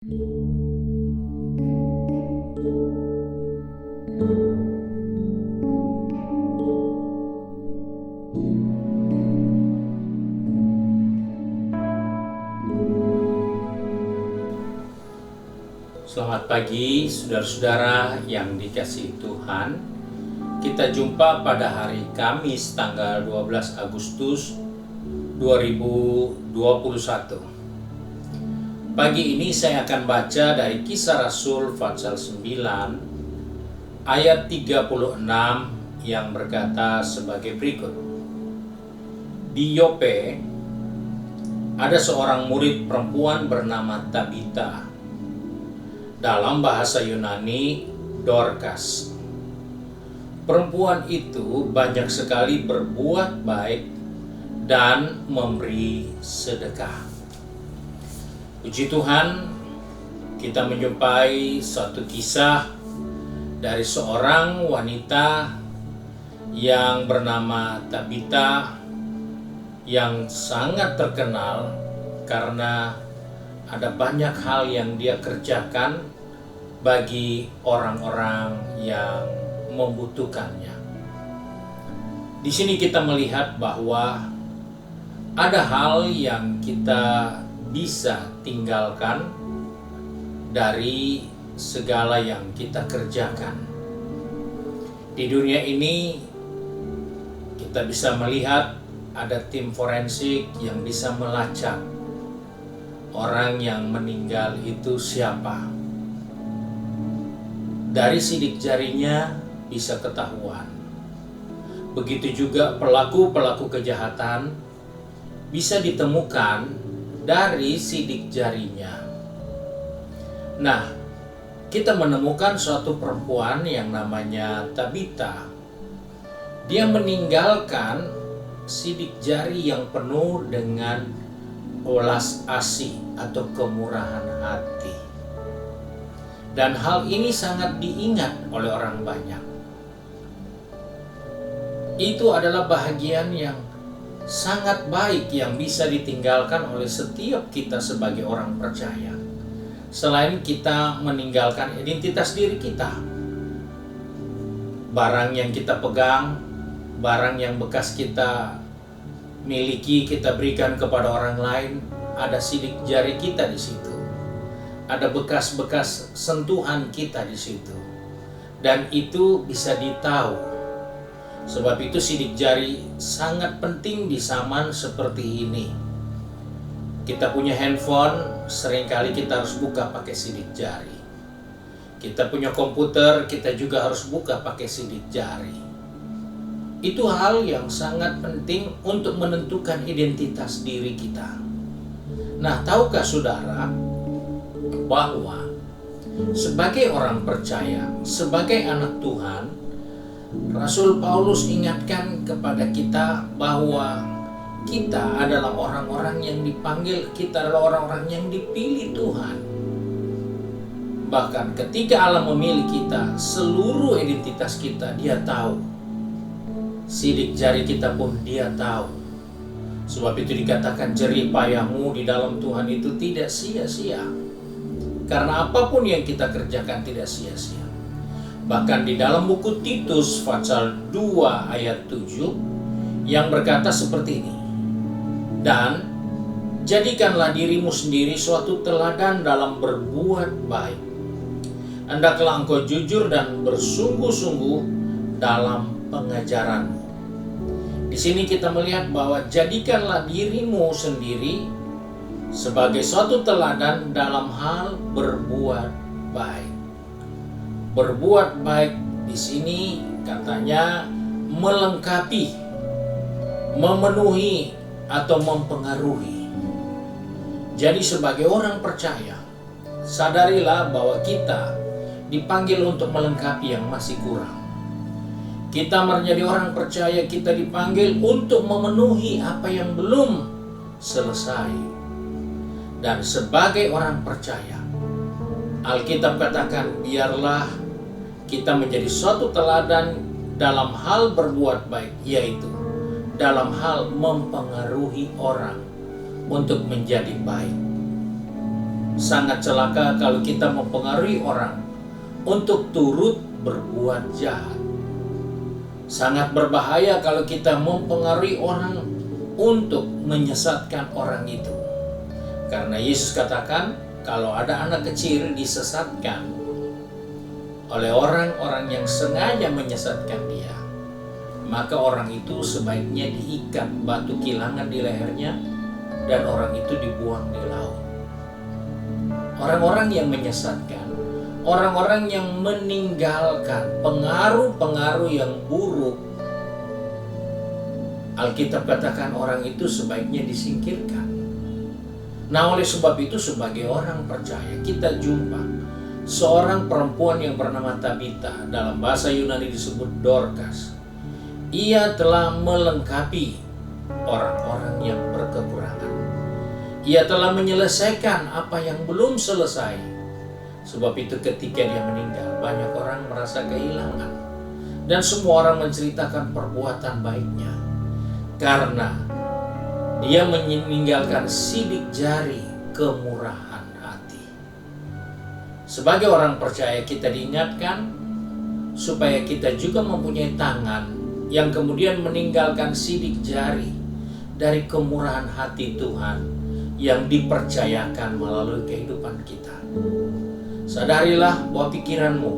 Selamat pagi saudara-saudara yang dikasihi Tuhan. Kita jumpa pada hari Kamis tanggal 12 Agustus 2021. Pagi ini saya akan baca dari Kisah Rasul pasal 9 ayat 36 yang berkata sebagai berikut. Di Yope ada seorang murid perempuan bernama Tabita. Dalam bahasa Yunani, Dorcas. Perempuan itu banyak sekali berbuat baik dan memberi sedekah. Puji Tuhan, kita menjumpai suatu kisah dari seorang wanita yang bernama Tabita yang sangat terkenal karena ada banyak hal yang dia kerjakan bagi orang-orang yang membutuhkannya. Di sini kita melihat bahwa ada hal yang kita bisa tinggalkan dari segala yang kita kerjakan. Di dunia ini kita bisa melihat ada tim forensik yang bisa melacak orang yang meninggal itu siapa. Dari sidik jarinya bisa ketahuan. Begitu juga pelaku-pelaku kejahatan bisa ditemukan dari sidik jarinya. Nah, kita menemukan suatu perempuan yang namanya Tabita. Dia meninggalkan sidik jari yang penuh dengan welas asih atau kemurahan hati. Dan hal ini sangat diingat oleh orang banyak. Itu adalah bahagian yang sangat baik yang bisa ditinggalkan oleh setiap kita sebagai orang percaya. Selain kita meninggalkan identitas diri kita, barang yang kita pegang, barang yang bekas kita miliki, kita berikan kepada orang lain, ada sidik jari kita di situ. Ada bekas-bekas sentuhan kita di situ. Dan itu bisa ditahu. Sebab itu sidik jari sangat penting di zaman seperti ini. Kita punya handphone, seringkali kita harus buka pakai sidik jari. Kita punya komputer, kita juga harus buka pakai sidik jari. Itu hal yang sangat penting untuk menentukan identitas diri kita. Nah, tahukah saudara bahwa sebagai orang percaya, sebagai anak Tuhan, Rasul Paulus ingatkan kepada kita bahwa kita adalah orang-orang yang dipanggil, kita adalah orang-orang yang dipilih Tuhan. Bahkan ketika Allah memilih kita, seluruh identitas kita Dia tahu. Sidik jari kita pun Dia tahu. Sebab itu dikatakan jerih payahmu di dalam Tuhan itu tidak sia-sia. Karena apapun yang kita kerjakan tidak sia-sia. Bahkan di dalam buku Titus pasal 2 ayat 7 yang berkata seperti ini. Dan jadikanlah dirimu sendiri suatu teladan dalam berbuat baik. Hendaklah engkau jujur dan bersungguh-sungguh dalam pengajaranmu. Di sini kita melihat bahwa jadikanlah dirimu sendiri sebagai suatu teladan dalam hal berbuat baik. Berbuat baik di sini katanya melengkapi, memenuhi atau mempengaruhi. Jadi sebagai orang percaya, sadarilah bahwa kita dipanggil untuk melengkapi yang masih kurang. Kita menjadi orang percaya, kita dipanggil untuk memenuhi apa yang belum selesai. Dan sebagai orang percaya, Alkitab katakan, biarlah kita menjadi suatu teladan dalam hal berbuat baik, yaitu dalam hal mempengaruhi orang untuk menjadi baik. Sangat celaka kalau kita mempengaruhi orang untuk turut berbuat jahat. Sangat berbahaya kalau kita mempengaruhi orang untuk menyesatkan orang itu. Karena Yesus katakan, kalau ada anak kecil disesatkan oleh orang-orang yang sengaja menyesatkan dia, maka orang itu sebaiknya diikat batu kilangan di lehernya dan orang itu dibuang di laut. Orang-orang yang menyesatkan, orang-orang yang meninggalkan pengaruh-pengaruh yang buruk, Alkitab katakan orang itu sebaiknya disingkirkan. Nah, oleh sebab itu sebagai orang percaya kita jumpa seorang perempuan yang bernama Tabita, dalam bahasa Yunani disebut Dorcas. Ia telah melengkapi orang-orang yang berkekurangan. Ia telah menyelesaikan apa yang belum selesai. Sebab itu ketika dia meninggal, banyak orang merasa kehilangan. Dan semua orang menceritakan perbuatan baiknya. Karena dia meninggalkan sidik jari kemurahan hati. Sebagai orang percaya kita diingatkan supaya kita juga mempunyai tangan yang kemudian meninggalkan sidik jari dari kemurahan hati Tuhan yang dipercayakan melalui kehidupan kita. Sadarilah bahwa pikiranmu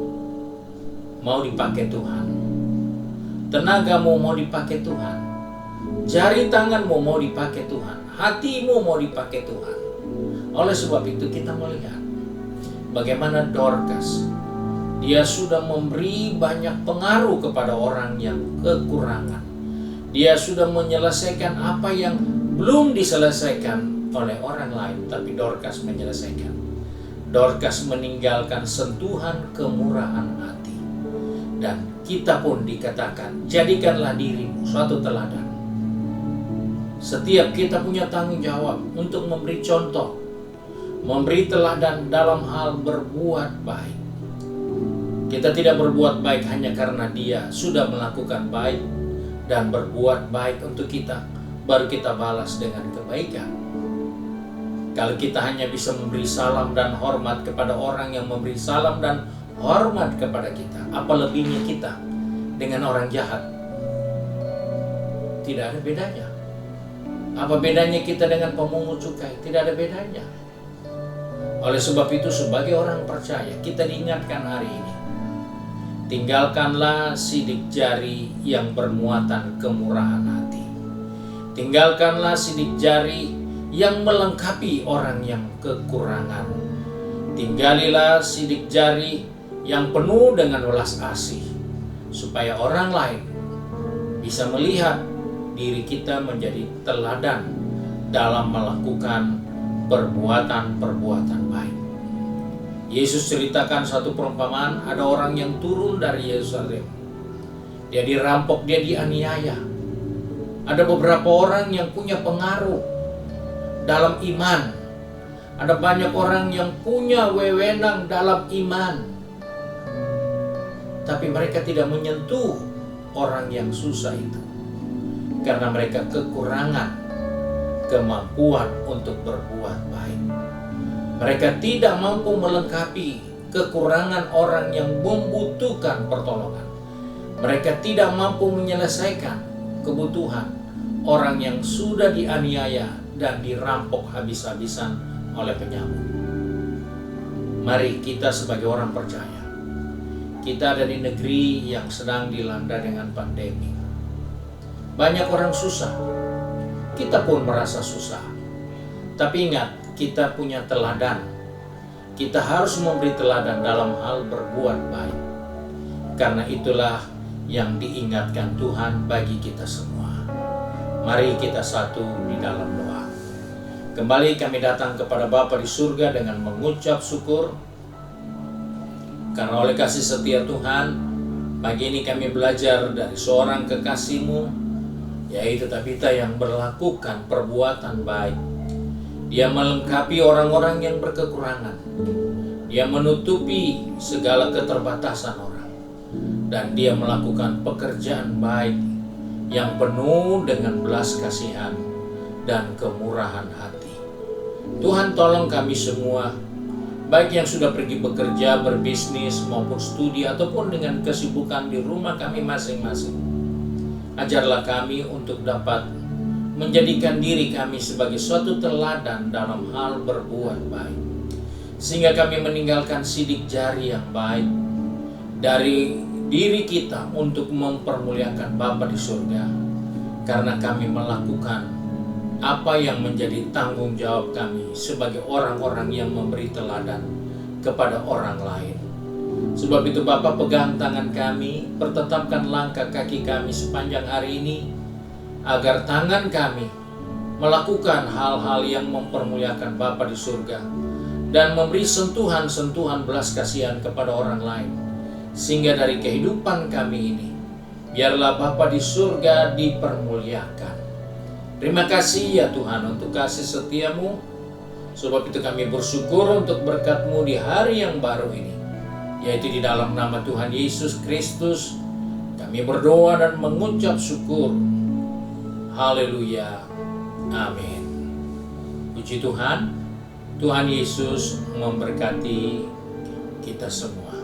mau dipakai Tuhan, tenagamu mau dipakai Tuhan, jari tanganmu mau dipakai Tuhan, hatimu mau dipakai Tuhan. Oleh sebab itu kita melihat bagaimana Dorcas, dia sudah memberi banyak pengaruh kepada orang yang kekurangan. Dia sudah menyelesaikan apa yang belum diselesaikan oleh orang lain, tapi Dorcas menyelesaikan. Dorcas meninggalkan sentuhan kemurahan hati. Dan kita pun dikatakan, jadikanlah dirimu suatu teladan. Setiap kita punya tanggung jawab untuk memberi contoh, memberi teladan dalam hal berbuat baik. Kita tidak berbuat baik hanya karena dia sudah melakukan baik dan berbuat baik untuk kita, baru kita balas dengan kebaikan. Kalau kita hanya bisa memberi salam dan hormat kepada orang yang memberi salam dan hormat kepada kita, apa lebihnya kita dengan orang jahat? Tidak ada bedanya. Apa bedanya kita dengan pemungut cukai? Tidak ada bedanya. Oleh sebab itu sebagai orang percaya kita diingatkan hari ini, tinggalkanlah sidik jari yang bermuatan kemurahan hati. Tinggalkanlah sidik jari yang melengkapi orang yang kekurangan. Tinggalilah sidik jari yang penuh dengan welas asih, supaya orang lain bisa melihat diri kita menjadi teladan dalam melakukan perbuatan-perbuatan baik. Yesus ceritakan satu perumpamaan, ada orang yang turun dari Yerusalem. Dia dirampok, dia dianiaya. Ada beberapa orang yang punya pengaruh dalam iman. Ada banyak orang yang punya wewenang dalam iman, tapi mereka tidak menyentuh orang yang susah itu karena mereka kekurangan kemampuan untuk berbuat baik. Mereka tidak mampu melengkapi kekurangan orang yang membutuhkan pertolongan. Mereka tidak mampu menyelesaikan kebutuhan orang yang sudah dianiaya dan dirampok habis-habisan oleh penyamuk. Mari kita sebagai orang percaya, kita ada di negeri yang sedang dilanda dengan pandemi. Banyak orang susah, kita pun merasa susah. Tapi ingat, kita punya teladan. Kita harus memberi teladan dalam hal berbuat baik. Karena itulah yang diingatkan Tuhan bagi kita semua. Mari kita satu di dalam doa. Kembali kami datang kepada Bapa di surga dengan mengucap syukur. Karena oleh kasih setia Tuhan, pagi ini kami belajar dari seorang kekasih-Mu, yaitu Tabita yang melakukan perbuatan baik. Dia melengkapi orang-orang yang berkekurangan. Dia menutupi segala keterbatasan orang. Dan dia melakukan pekerjaan baik yang penuh dengan belas kasihan dan kemurahan hati. Tuhan tolong kami semua, baik yang sudah pergi bekerja, berbisnis, maupun studi, ataupun dengan kesibukan di rumah kami masing-masing. Ajarlah kami untuk dapat menjadikan diri kami sebagai suatu teladan dalam hal berbuat baik, sehingga kami meninggalkan sidik jari yang baik dari diri kita untuk mempermuliakan Bapa di surga, karena kami melakukan apa yang menjadi tanggung jawab kami sebagai orang-orang yang memberi teladan kepada orang lain. Sebab itu Bapa, pegang tangan kami, pertetapkan langkah kaki kami sepanjang hari ini, agar tangan kami melakukan hal-hal yang mempermuliakan Bapa di surga dan memberi sentuhan-sentuhan belas kasihan kepada orang lain, sehingga dari kehidupan kami ini biarlah Bapa di surga dipermuliakan. Terima kasih ya Tuhan untuk kasih setia-Mu. Sebab itu kami bersyukur untuk berkat-Mu di hari yang baru ini, yaitu di dalam nama Tuhan Yesus Kristus kami berdoa dan mengucap syukur. Haleluya. Amin. Puji Tuhan. Tuhan Yesus memberkati kita semua.